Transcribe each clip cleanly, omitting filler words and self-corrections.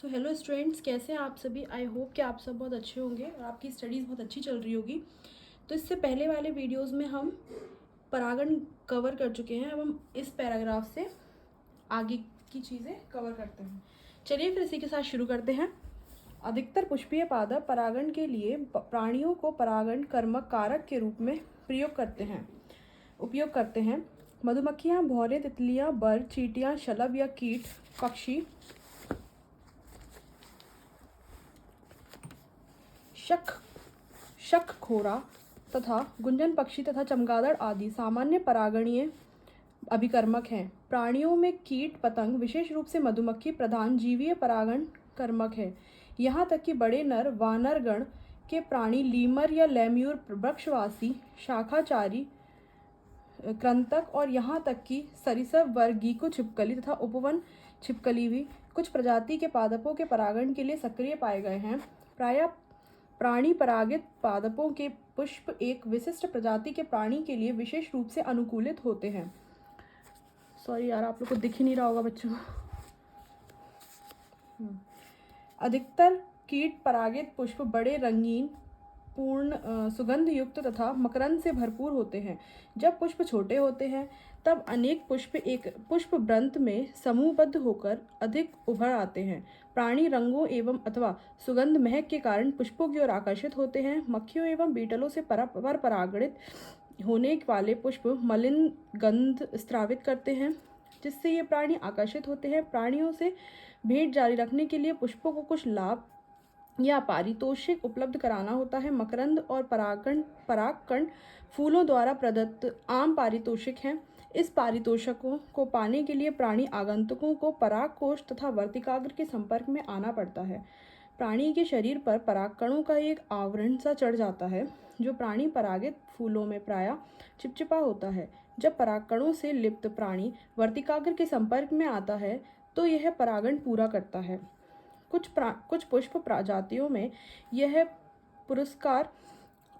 So hello students, कैसे हैं आप सभी। आई होप कि आप सब बहुत अच्छे होंगे और आपकी स्टडीज़ बहुत अच्छी चल रही होगी। तो इससे पहले वाले वीडियोस में हम परागण कवर कर चुके हैं। अब हम इस पैराग्राफ से आगे की चीज़ें कवर करते हैं। चलिए फिर इसी के साथ शुरू करते हैं। अधिकतर पुष्पीय पादप परागण के लिए प्राणियों को परागण कर्मक कारक के रूप में उपयोग करते हैं। मधुमक्खियाँ, भौरे, तितलियाँ, बर्ड, चींटियाँ, शलभ या कीट पक्षी, शंखखोरा तथा गुंजन पक्षी तथा चमगादड़ आदि सामान्य परागणीय अभिकर्मक हैं। प्राणियों में कीट पतंग, विशेष रूप से मधुमक्खी प्रधान जीवीय परागण कर्मक है। यहाँ तक कि बड़े नर वानरगण के प्राणी लीमर या लेम्यूर, वृक्षवासी, शाखाचारी, कृंतक और यहाँ तक कि सरीसृप वर्ग गीको छिपकली तथा उपवन छिपकली भी कुछ प्रजाति के पादपों के परागण के लिए सक्रिय पाए गए हैं। प्रायः प्राणी परागित पादपों के पुष्प एक विशिष्ट प्रजाति के प्राणी के लिए विशेष रूप से अनुकूलित होते हैं। सॉरी यार, आप लोग को दिख ही नहीं रहा होगा बच्चों। अधिकतर कीट परागित पुष्प बड़े, रंगीन, पूर्ण सुगंध युक्त तथा मकरंद से भरपूर होते हैं। जब पुष्प छोटे होते हैं तब अनेक पुष्प एक पुष्पवृंत में समूहबद्ध होकर अधिक उभर आते हैं। प्राणी रंगों एवं अथवा सुगंध महक के कारण पुष्पों की ओर आकर्षित होते हैं। मक्खियों एवं बीटलों से पर परागणित होने वाले पुष्प मलिन गंध स्रावित करते हैं, जिससे ये प्राणी आकर्षित होते हैं। प्राणियों से भेंट जारी रखने के लिए पुष्पों को कुछ लाभ या पारितोषिक उपलब्ध कराना होता है। मकरंद और परागकण फूलों द्वारा प्रदत्त आम पारितोषिक हैं। इस पारितोषिकों को पाने के लिए प्राणी आगंतुकों को परागकोश तथा वर्तिकाग्र के संपर्क में आना पड़ता है। प्राणी के शरीर पर परागकणों का एक आवरण सा चढ़ जाता है, जो प्राणी परागित फूलों में प्रायः चिपचिपा होता है। जब परागकणों से लिप्त प्राणी वर्तिकाग्र के संपर्क में आता है तो यह परागण पूरा करता है। कुछ पुष्प प्रजातियों में यह पुरस्कार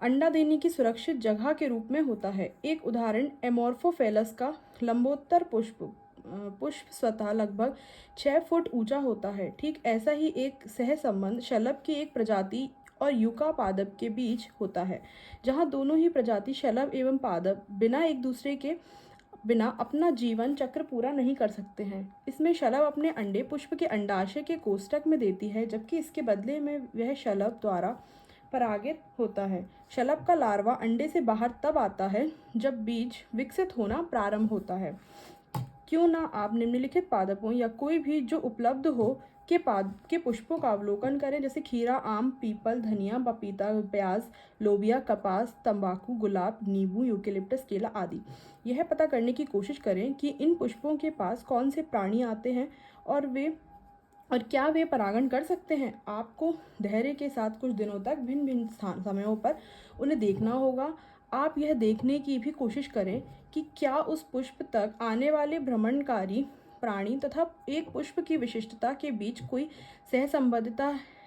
अंडा देने की सुरक्षित जगह के रूप में होता है। एक उदाहरण एमोर्फोफेलस का लंबोत्तर पुष्प स्वतः लगभग 6 फुट ऊंचा होता है। ठीक ऐसा ही एक सहसंबंध शलभ की एक प्रजाति और यूका पादप के बीच होता है, जहां दोनों ही प्रजाति शलभ एवं पादप बिना अपना जीवन चक्र पूरा नहीं कर सकते हैं। इसमें शलभ अपने अंडे पुष्प के अंडाशय के कोष्ठक में देती है, जबकि इसके बदले में वह शलभ द्वारा परागित होता है। शलभ का लार्वा अंडे से बाहर तब आता है जब बीज विकसित होना प्रारंभ होता है। क्यों ना आप निम्नलिखित पादपों या कोई भी जो उपलब्ध हो के पुष्पों का अवलोकन करें, जैसे खीरा, आम, पीपल, धनिया, पपीता, प्याज, लोबिया, कपास, तंबाकू, गुलाब, नींबू, यूकेलिप्टस, केला आदि। यह पता करने की कोशिश करें कि इन पुष्पों के पास कौन से प्राणी आते हैं और क्या वे परागण कर सकते हैं। आपको धैर्य के साथ कुछ दिनों तक भिन्न भिन्न समयों पर उन्हें देखना होगा। आप यह देखने की भी कोशिश करें कि क्या उस पुष्प तक आने वाले भ्रमणकारी प्राणी तथा एक पुष्प की विशिष्टता के बीच कोई सहसंबद्धता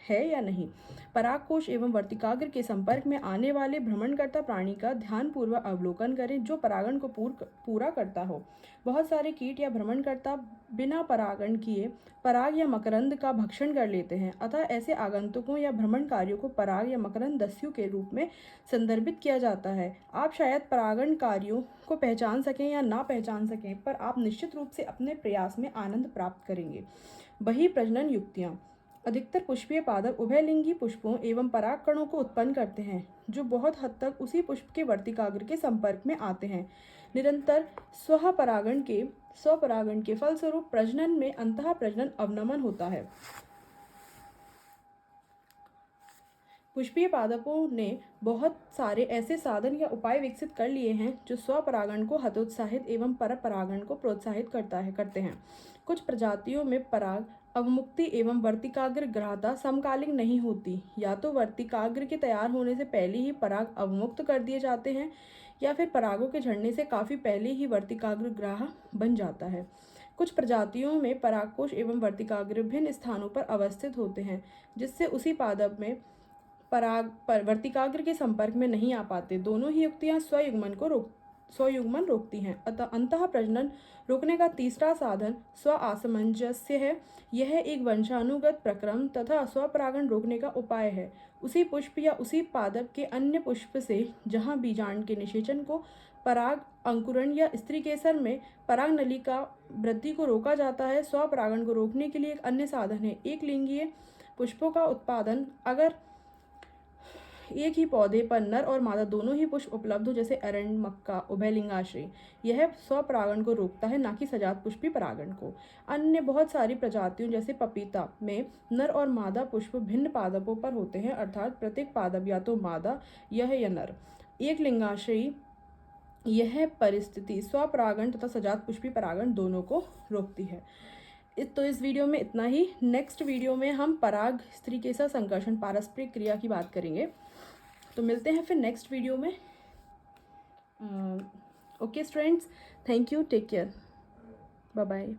है या नहीं। परागकोश एवं वर्तिकाग्र के संपर्क में आने वाले भ्रमणकर्ता प्राणी का ध्यानपूर्वक अवलोकन करें, जो परागण को पूरा करता हो। बहुत सारे कीट या भ्रमणकर्ता बिना परागण किए पराग या मकरंद का भक्षण कर लेते हैं, अतः ऐसे आगंतुकों या भ्रमणकारियों को पराग या मकरंद दस्यु के रूप में संदर्भित किया जाता है। आप शायद परागणकारियों को पहचान सकें या ना पहचान सकें, पर आप निश्चित रूप से अपने प्रयास में आनंद प्राप्त करेंगे। वही प्रजनन युक्तियाँ। अधिकतर पुष्पीय पादप उभयलिंगी पुष्पों एवं परागकणों को उत्पन्न करते हैं, जो बहुत हद तक उसी पुष्प के वर्तिकाग्र के संपर्क में आते हैं। निरंतर स्वपरागण के फलस्वरूप प्रजनन में अंतः प्रजनन अवनमन होता है। पुष्पीय पादपों ने बहुत सारे ऐसे साधन या उपाय विकसित कर लिए हैं जो स्वपरागण को हतोत्साहित एवं परपरागण को प्रोत्साहित करते हैं। कुछ प्रजातियों में पराग अवमुक्ति एवं वर्तिकाग्र ग्राह्यता समकालीन नहीं होती। या तो वर्तिकाग्र के तैयार होने से पहले ही पराग अवमुक्त कर दिए जाते हैं, या फिर परागों के झड़ने से काफ़ी पहले ही वर्तिकाग्र ग्राह्य बन जाता है। कुछ प्रजातियों में परागकोश एवं वर्तिकाग्र भिन्न स्थानों पर अवस्थित होते हैं, जिससे उसी पादप में वर्तिकाग्र के संपर्क में नहीं आ पाते। दोनों ही युक्तियां स्वयुग्मन को स्वयुग्मन रोकती हैं। अतः अंतः प्रजनन रोकने का तीसरा साधन स्व आसामंजस्य है। यह एक वंशानुगत प्रक्रम तथा स्वपरागण रोकने का उपाय है। उसी पुष्प या उसी पादप के अन्य पुष्प से जहाँ बीजांड के निषेचन को, पराग अंकुरण या स्त्री केसर में पराग नली का वृद्धि को रोका जाता है, स्वपरागण को रोकने के लिए एक अन्य साधन है एक लिंगीय पुष्पों का उत्पादन। अगर एक ही पौधे पर नर और मादा दोनों ही पुष्प उपलब्ध हो, जैसे अरंड, मक्का, उभयलिंगाश्रय, यह स्वपरागण को रोकता है, ना कि सजात पुष्पी परागण को। अन्य बहुत सारी प्रजातियों जैसे पपीता में नर और मादा पुष्प भिन्न पादपों पर होते हैं, अर्थात प्रत्येक पादप या तो मादा यह या नर। एक लिंगाश्रयी यह परिस्थिति स्वपरागण तथा सजात पुष्पी परागण दोनों को रोकती है। तो इस वीडियो में इतना ही। नेक्स्ट वीडियो में हम पराग स्त्री केसर संकर्षण पारस्परिक क्रिया की बात करेंगे। तो मिलते हैं फिर नेक्स्ट वीडियो में। Okay students, thank you, take care, bye bye.